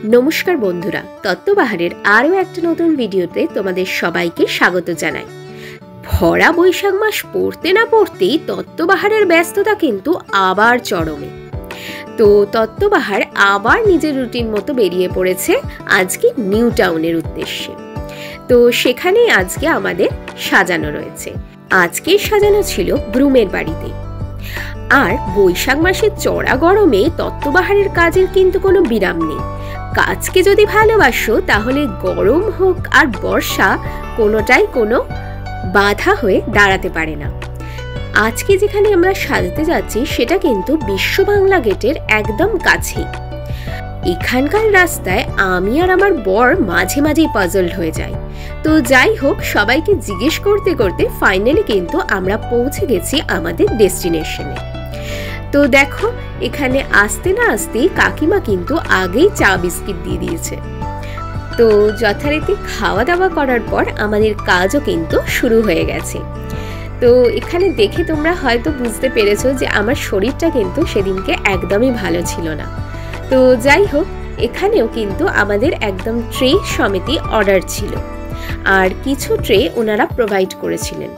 নমস্কার বন্ধুরা, তত্ত্ববাহারের আরও একটা নতুন ভিডিওতে তোমাদের সবাইকে স্বাগত জানাই। ভরা বৈশাখ মাস পড়তে না পড়তেই তত্ত্ববাহারের ব্যস্ততা কিন্তু আবার চরমে। তো তত্ত্ববাহার আবার নিজের রুটিন মতো বেরিয়ে পড়েছে আজকে নিউ টাউনের উদ্দেশ্যে। তো সেখানেই আজকে আমাদের সাজানো রয়েছে। আজকে সাজানো ছিল ব্রুমের বাড়িতে। আর বৈশাখ মাসের চড়া গরমে তত্ত্ববাহারের কাজের কিন্তু কোনো বিরাম নেই। কাজকে যদি ভালোবাসো তাহলে গরম হোক আর বর্ষা, কোনোটাই কোনো বাধা হয়ে দাঁড়াতে পারে না। আজকে যেখানে আমরা সাজাতে যাচ্ছি সেটা কিন্তু বিশ্ব বাংলা গেটের একদম কাছেই। এখানকার রাস্তায় আমি আর আমার বর মাঝে মাঝেই পাজলড হয়ে যাই। তো যাই হোক, সবাইকে জিজ্ঞেস করতে করতে ফাইনালি কিন্তু আমরা পৌঁছে গেছি আমাদের ডেস্টিনেশনে। তো দেখো, এখানে আসতে না আসতেই কাকিমা কিন্তু আগেই চা বিস্কিট দিয়ে দিয়েছে। তো যথারীতি খাওয়া দাওয়া করার পর আমাদের কাজও কিন্তু শুরু হয়ে গেছে। তো এখানে দেখে তোমরা হয়তো বুঝতে পেরেছো যে আমার শরীরটা কিন্তু সেদিনকে একদমই ভালো ছিল না। তো যাই হোক, এখানেও কিন্তু আমাদের একদম ট্রে সমেতি অর্ডার ছিল, আর কিছু ট্রে ওনারা প্রোভাইড করেছিলেন।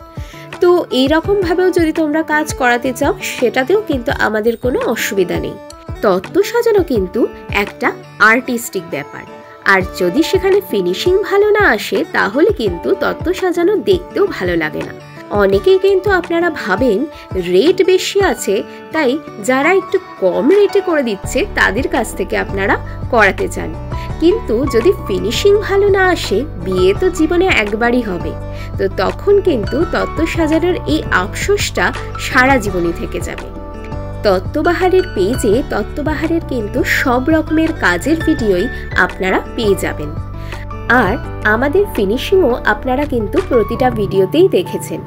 তো এইরকম ভাবেও যদি তোমরা কাজ করাতে চাও সেটাতেও কিন্তু আমাদের কোনো অসুবিধা নেই। তত্ত্ব সাজানো কিন্তু একটা আর্টিস্টিক ব্যাপার, আর যদি সেখানে ফিনিশিং ভালো না আসে তাহলে কিন্তু তত্ত্ব সাজানো দেখতেও ভালো লাগে না। অনেকেই কিন্তু আপনারা ভাবেন রেট বেশি আছে, তাই যারা একটু কম রেটে করে দিচ্ছে তাদের কাছ থেকে আপনারা করাতে চান। কিন্তু যদি ফিনিশিং ভালো না আসে, বিয়ে তো জীবনে একবারই হবে, তো তখন কিন্তু তত্ত্ব সাজানোর এই আফসোসটা সারা জীবনই থেকে যাবে। তত্ত্ববাহারের পেজে তত্ত্ববাহারের কিন্তু সব রকমের কাজের ভিডিওই আপনারা পেয়ে যাবেন। আর আমাদের ফিনিশিংও আপনারা কিন্তু প্রতিটা ভিডিওতেই দেখেছেন।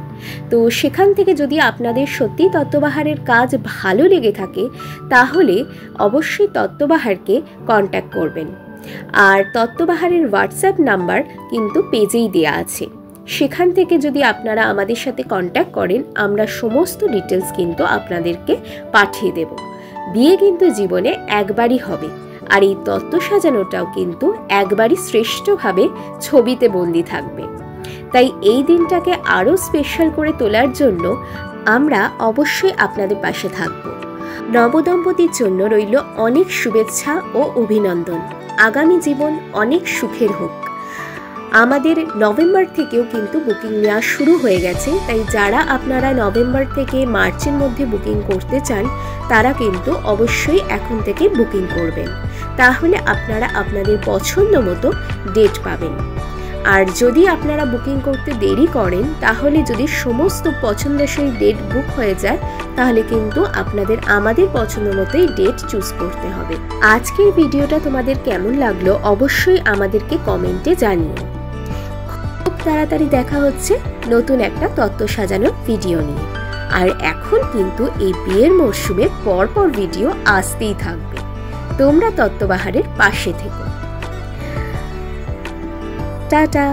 তো সেখান থেকে যদি আপনাদের সত্যি তত্ত্ববাহারের কাজ ভালো লেগে থাকে তাহলে অবশ্যই তত্ত্ববাহারকে কন্ট্যাক্ট করবেন। আর তত্ত্ববাহারের হোয়াটসঅ্যাপ নাম্বার কিন্তু পেজেই দেয়া আছে, সেখান থেকে যদি আপনারা আমাদের সাথে কন্ট্যাক্ট করেন আমরা সমস্ত ডিটেলস কিন্তু আপনাদেরকে পাঠিয়ে দেব। বিয়ে কিন্তু জীবনে একবারই হবে, আর এই তত্ত্ব সাজানোটাও কিন্তু একবারই শ্রেষ্ঠভাবে ছবিতে বন্দি থাকবে। তাই এই দিনটাকে আরও স্পেশাল করে তোলার জন্য আমরা অবশ্যই আপনাদের পাশে থাকব। নবদম্পতির জন্য রইল অনেক শুভেচ্ছা ও অভিনন্দন। আগামী জীবন অনেক সুখের হোক। আমাদের নভেম্বর থেকেও কিন্তু বুকিং নেওয়া শুরু হয়ে গেছে, তাই যারা আপনারা নভেম্বর থেকে মার্চের মধ্যে বুকিং করতে চান তারা কিন্তু অবশ্যই এখন থেকে বুকিং করবেন, তাহলে আপনারা আপনাদের পছন্দ মতো ডেট পাবেন। আর যদি আপনারা বুকিং করতে দেরি করেন তাহলে যদি সমস্ত পছন্দসই ডেট বুক হয়ে যায় তাহলে কিন্তু আপনাদের আমাদের পছন্দ মতোই ডেট চুজ করতে হবে। আজকের ভিডিওটা তোমাদের কেমন লাগলো অবশ্যই আমাদেরকে কমেন্টে জানিও। খুব তাড়াতাড়ি দেখা হচ্ছে নতুন একটা তত্ত্ব সাজানোর ভিডিও নিয়ে। আর এখন কিন্তু এই বিয়ের মরশুমে পরপর ভিডিও আসতেই থাকবে। তোমরা তত্ত্ববাহারের পাশে থেকো। টাটা।